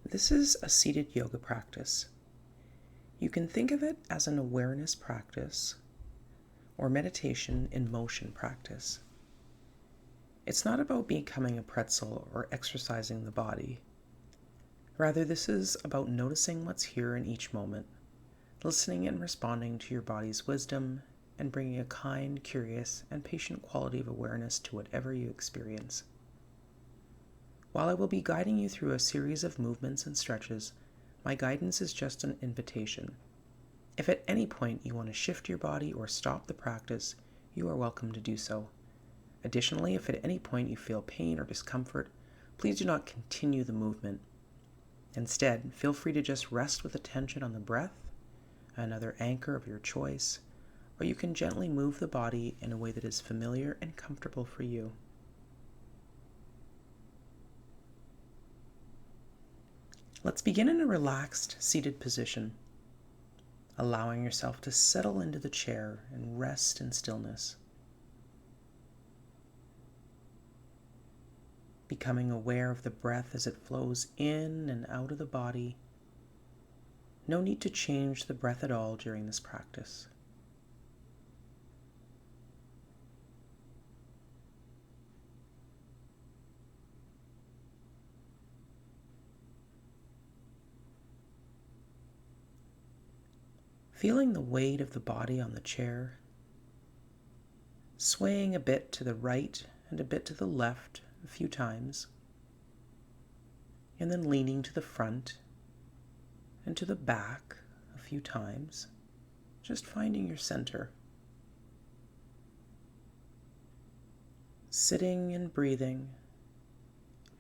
This is a seated yoga practice. You can think of it as an awareness practice or meditation in motion practice. It's not about becoming a pretzel or exercising the body. Rather, this is about noticing what's here in each moment, listening and responding to your body's wisdom, and bringing a kind, curious, and patient quality of awareness to whatever you experience. While I will be guiding you through a series of movements and stretches, my guidance is just an invitation. If at any point you want to shift your body or stop the practice, you are welcome to do so. Additionally, if at any point you feel pain or discomfort, please do not continue the movement. Instead, feel free to just rest with attention on the breath, another anchor of your choice, or you can gently move the body in a way that is familiar and comfortable for you. Let's begin in a relaxed, seated position, allowing yourself to settle into the chair and rest in stillness. Becoming aware of the breath as it flows in and out of the body. No need to change the breath at all during this practice. Feeling the weight of the body on the chair, swaying a bit to the right and a bit to the left a few times, and then leaning to the front and to the back a few times, just finding your center. Sitting and breathing,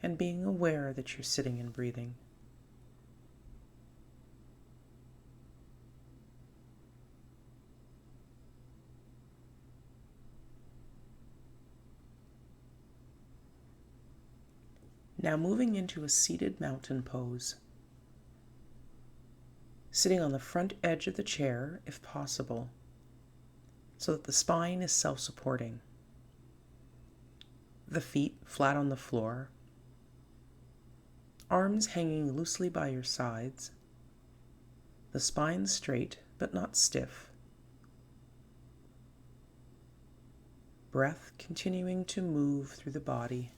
and being aware that you're sitting and breathing. Now moving into a seated mountain pose. Sitting on the front edge of the chair, if possible, so that the spine is self-supporting. The feet flat on the floor, arms hanging loosely by your sides, the spine straight but not stiff. Breath continuing to move through the body.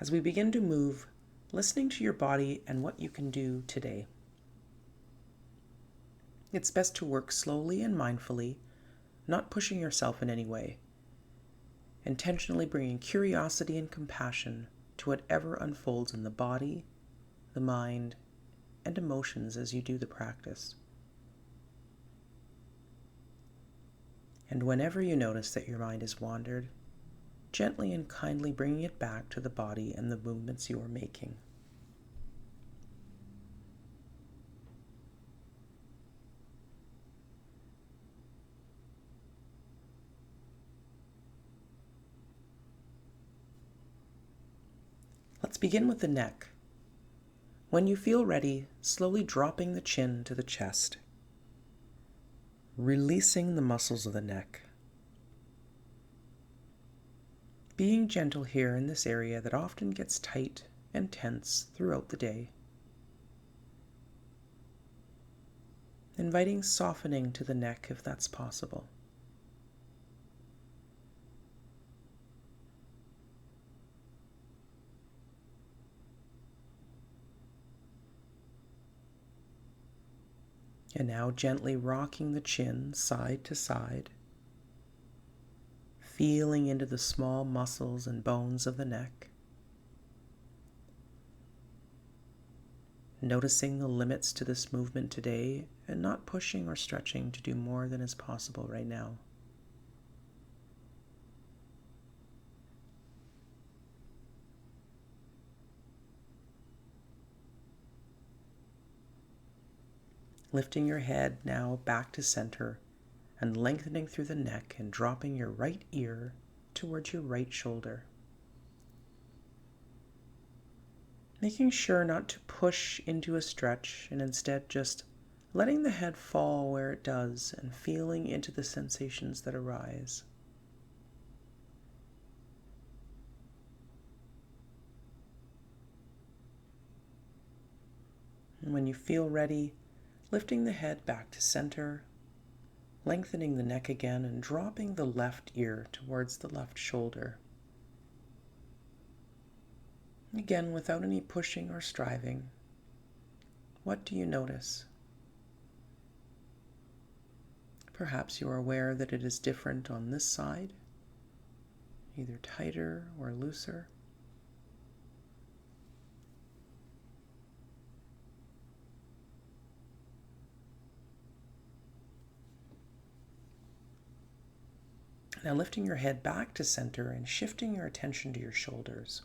As we begin to move, listening to your body and what you can do today. It's best to work slowly and mindfully, not pushing yourself in any way. Intentionally bringing curiosity and compassion to whatever unfolds in the body, the mind, and emotions as you do the practice. And whenever you notice that your mind has wandered, gently and kindly bringing it back to the body and the movements you are making. Let's begin with the neck. When you feel ready, slowly dropping the chin to the chest, releasing the muscles of the neck. Being gentle here in this area that often gets tight and tense throughout the day. Inviting softening to the neck if that's possible. And now gently rocking the chin side to side, feeling into the small muscles and bones of the neck, noticing the limits to this movement today and not pushing or stretching to do more than is possible right now. Lifting your head now back to center and lengthening through the neck and dropping your right ear towards your right shoulder. Making sure not to push into a stretch and instead just letting the head fall where it does and feeling into the sensations that arise. And when you feel ready, lifting the head back to center, lengthening the neck again and dropping the left ear towards the left shoulder. Again, without any pushing or striving, what do you notice? Perhaps you are aware that it is different on this side, either tighter or looser. Now lifting your head back to center and shifting your attention to your shoulders.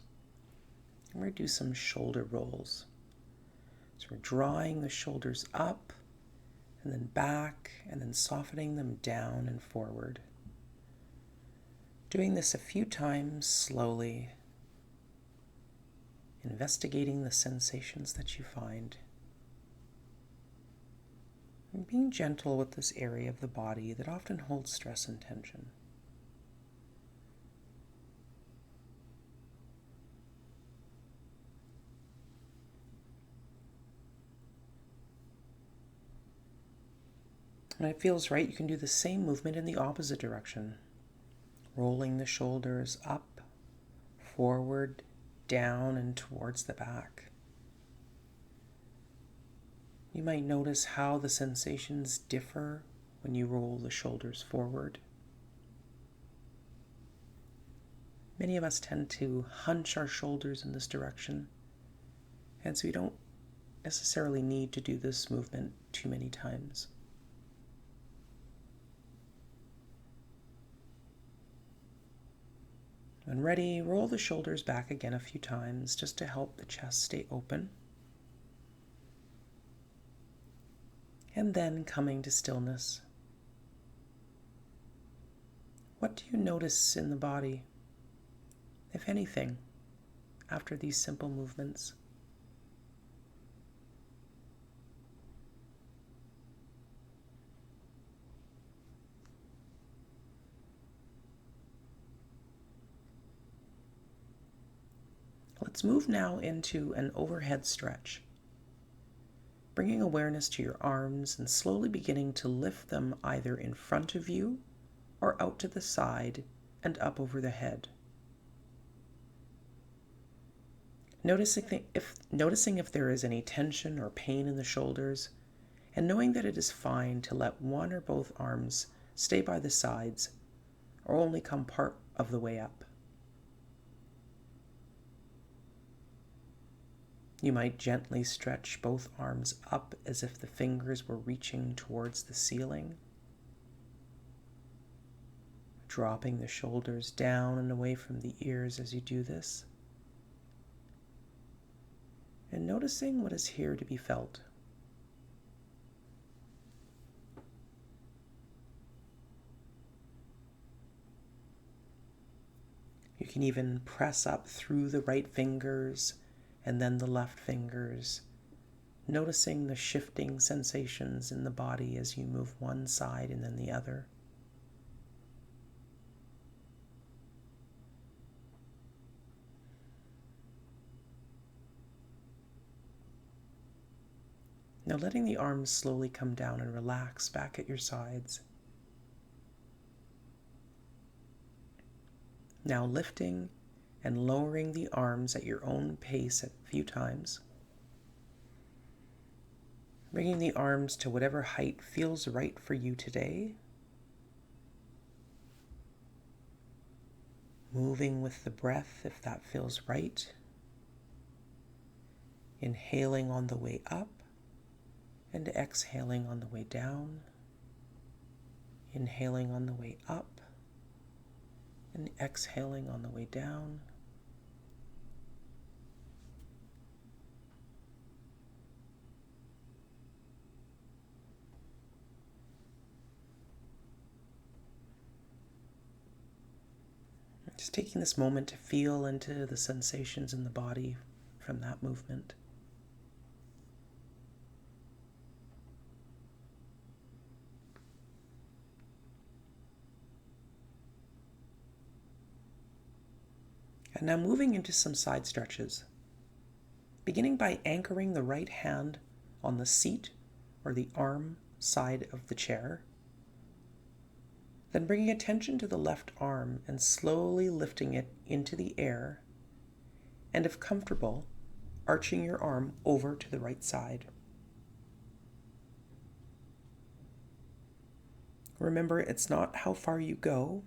We're going to do some shoulder rolls. So we're drawing the shoulders up and then back and then softening them down and forward. Doing this a few times slowly, investigating the sensations that you find. And being gentle with this area of the body that often holds stress and tension. When it feels right, you can do the same movement in the opposite direction. Rolling the shoulders up, forward, down, and towards the back. You might notice how the sensations differ when you roll the shoulders forward. Many of us tend to hunch our shoulders in this direction, and so you don't necessarily need to do this movement too many times. When ready, roll the shoulders back again a few times just to help the chest stay open. And then coming to stillness. What do you notice in the body, if anything, after these simple movements? Let's move now into an overhead stretch, bringing awareness to your arms and slowly beginning to lift them either in front of you or out to the side and up over the head. Noticing if there is any tension or pain in the shoulders, and knowing that it is fine to let one or both arms stay by the sides or only come part of the way up. You might gently stretch both arms up as if the fingers were reaching towards the ceiling, dropping the shoulders down and away from the ears as you do this, and noticing what is here to be felt. You can even press up through the right fingers and then the left fingers, noticing the shifting sensations in the body as you move one side and then the other. Now letting the arms slowly come down and relax back at your sides. Now lifting and lowering the arms at your own pace a few times. Bringing the arms to whatever height feels right for you today. Moving with the breath if that feels right. Inhaling on the way up and exhaling on the way down. Inhaling on the way up and exhaling on the way down. Just taking this moment to feel into the sensations in the body from that movement. And now moving into some side stretches, beginning by anchoring the right hand on the seat or the arm side of the chair. Then bringing attention to the left arm and slowly lifting it into the air, and if comfortable, arching your arm over to the right side. Remember, it's not how far you go,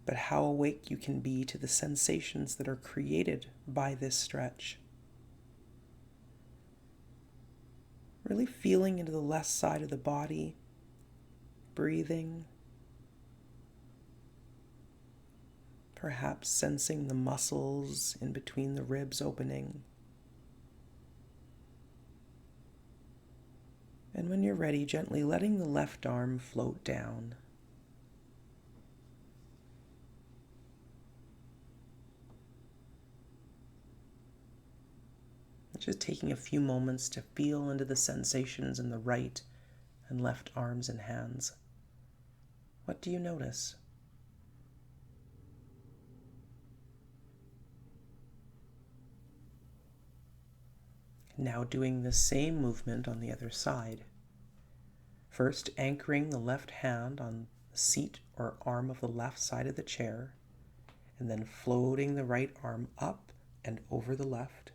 but how awake you can be to the sensations that are created by this stretch. Really feeling into the left side of the body, breathing, perhaps sensing the muscles in between the ribs opening. And when you're ready, gently letting the left arm float down. Just taking a few moments to feel into the sensations in the right and left arms and hands. What do you notice? Now doing the same movement on the other side. First, anchoring the left hand on the seat or arm of the left side of the chair, and then floating the right arm up and over the left.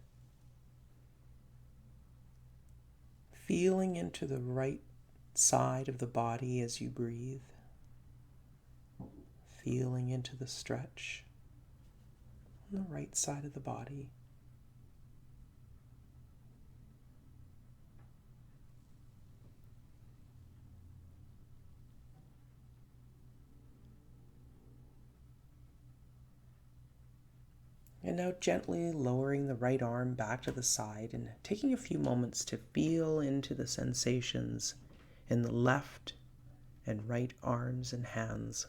Feeling into the right side of the body as you breathe. Feeling into the stretch on the right side of the body. And now gently lowering the right arm back to the side and taking a few moments to feel into the sensations in the left and right arms and hands.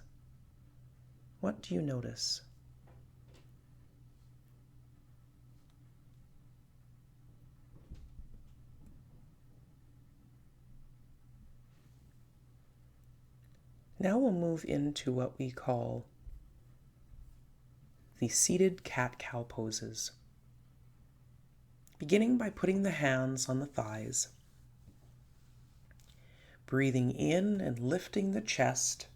What do you notice? Now we'll move into what we call the seated cat-cow poses. Beginning by putting the hands on the thighs, breathing in and lifting the chest,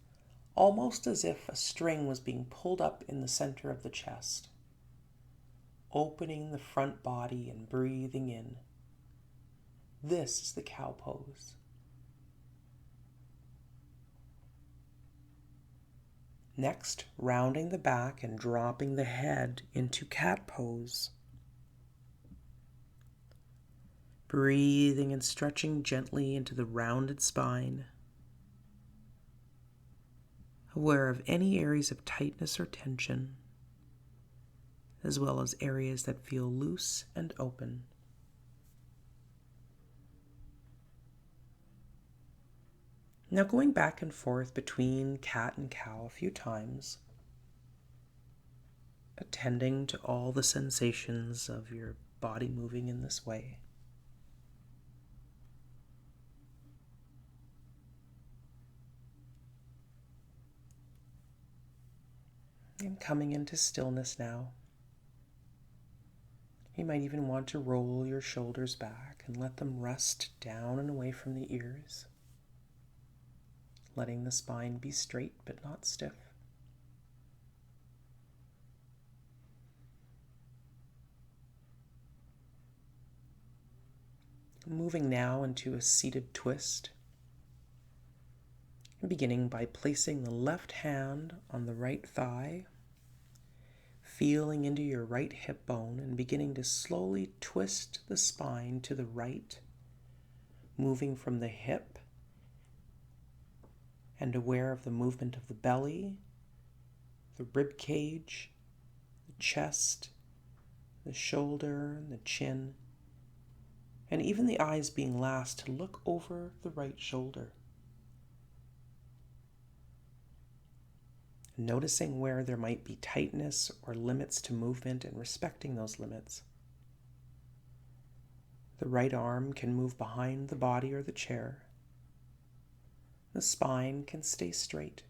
almost as if a string was being pulled up in the center of the chest. Opening the front body and breathing in. This is the cow pose. Next, rounding the back and dropping the head into cat pose. Breathing and stretching gently into the rounded spine. Aware of any areas of tightness or tension, as well as areas that feel loose and open. Now going back and forth between cat and cow a few times, attending to all the sensations of your body moving in this way. And coming into stillness now. You might even want to roll your shoulders back and let them rest down and away from the ears, letting the spine be straight but not stiff. Moving now into a seated twist, beginning by placing the left hand on the right thigh, feeling into your right hip bone and beginning to slowly twist the spine to the right, moving from the hip and aware of the movement of the belly, the rib cage, the chest, the shoulder, the chin, and even the eyes being last to look over the right shoulder. Noticing where there might be tightness or limits to movement and respecting those limits. The right arm can move behind the body or the chair. The spine can stay straight.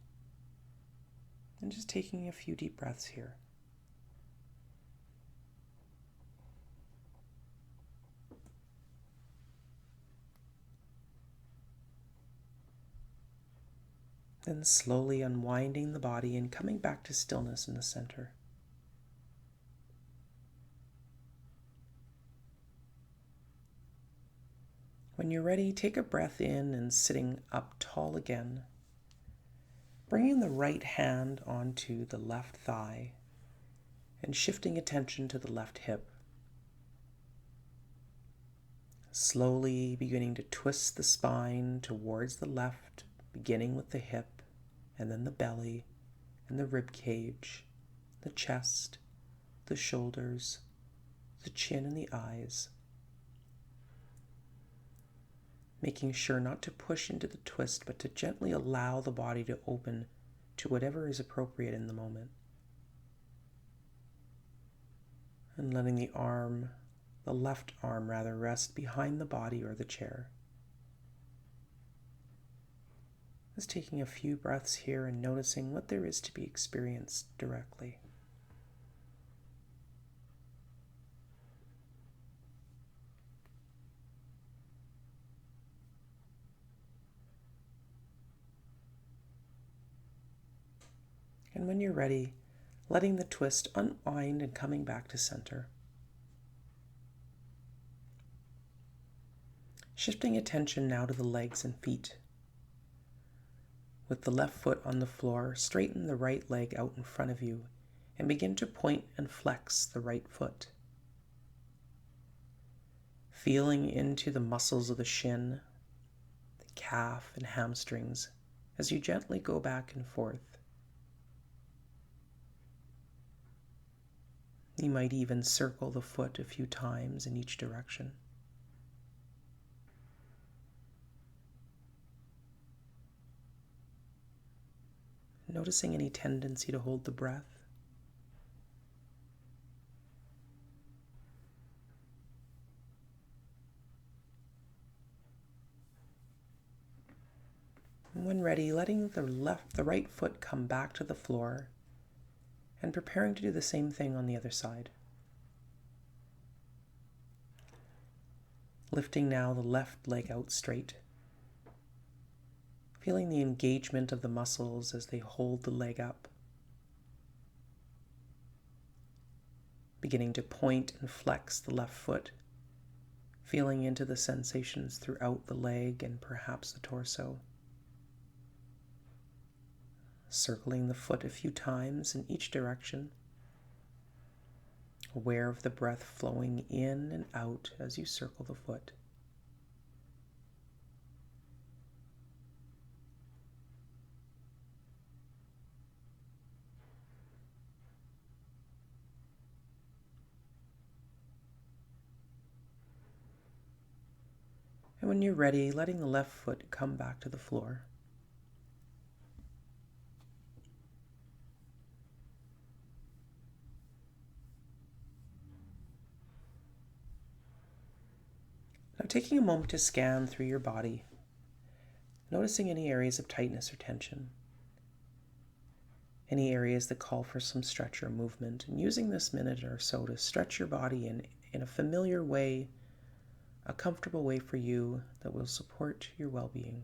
And just taking a few deep breaths here. Then slowly unwinding the body and coming back to stillness in the center. When you're ready, take a breath in and sitting up tall again. Bringing the right hand onto the left thigh and shifting attention to the left hip. Slowly beginning to twist the spine towards the left, beginning with the hip and then the belly and the rib cage, the chest, the shoulders, the chin and the eyes. Making sure not to push into the twist, but to gently allow the body to open to whatever is appropriate in the moment. And letting the left arm rest behind the body or the chair. Just taking a few breaths here and noticing what there is to be experienced directly. And when you're ready, letting the twist unwind and coming back to center. Shifting attention now to the legs and feet. With the left foot on the floor, straighten the right leg out in front of you and begin to point and flex the right foot. Feeling into the muscles of the shin, the calf and hamstrings as you gently go back and forth. You might even circle the foot a few times in each direction. Noticing any tendency to hold the breath. And when ready, letting the right foot come back to the floor and preparing to do the same thing on the other side. Lifting now the left leg out straight. Feeling the engagement of the muscles as they hold the leg up. Beginning to point and flex the left foot. Feeling into the sensations throughout the leg and perhaps the torso. Circling the foot a few times in each direction. Aware of the breath flowing in and out as you circle the foot. And when you're ready, letting the left foot come back to the floor. Now taking a moment to scan through your body, noticing any areas of tightness or tension, any areas that call for some stretch or movement, and using this minute or so to stretch your body in a familiar way, a comfortable way for you that will support your well-being.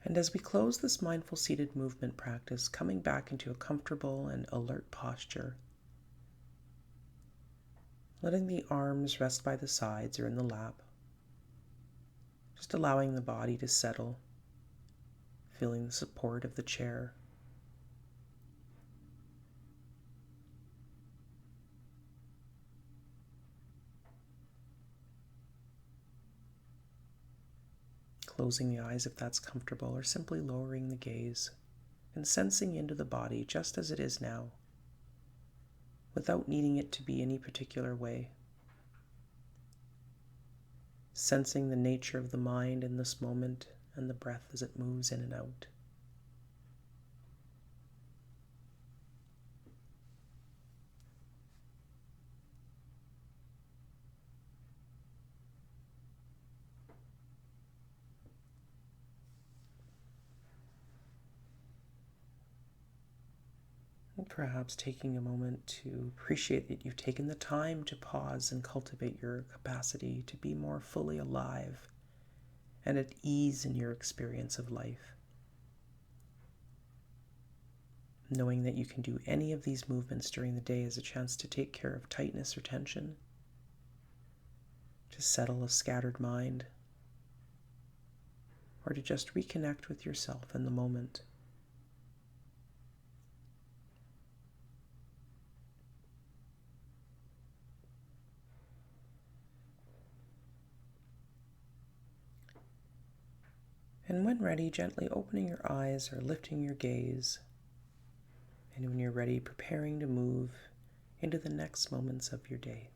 And as we close this mindful seated movement practice, coming back into a comfortable and alert posture, letting the arms rest by the sides or in the lap, just allowing the body to settle, feeling the support of the chair. Closing the eyes if that's comfortable, or simply lowering the gaze and sensing into the body just as it is now, without needing it to be any particular way. Sensing the nature of the mind in this moment and the breath as it moves in and out. Perhaps taking a moment to appreciate that you've taken the time to pause and cultivate your capacity to be more fully alive and at ease in your experience of life. Knowing that you can do any of these movements during the day is a chance to take care of tightness or tension, to settle a scattered mind, or to just reconnect with yourself in the moment. And when ready, gently opening your eyes or lifting your gaze. And when you're ready, preparing to move into the next moments of your day.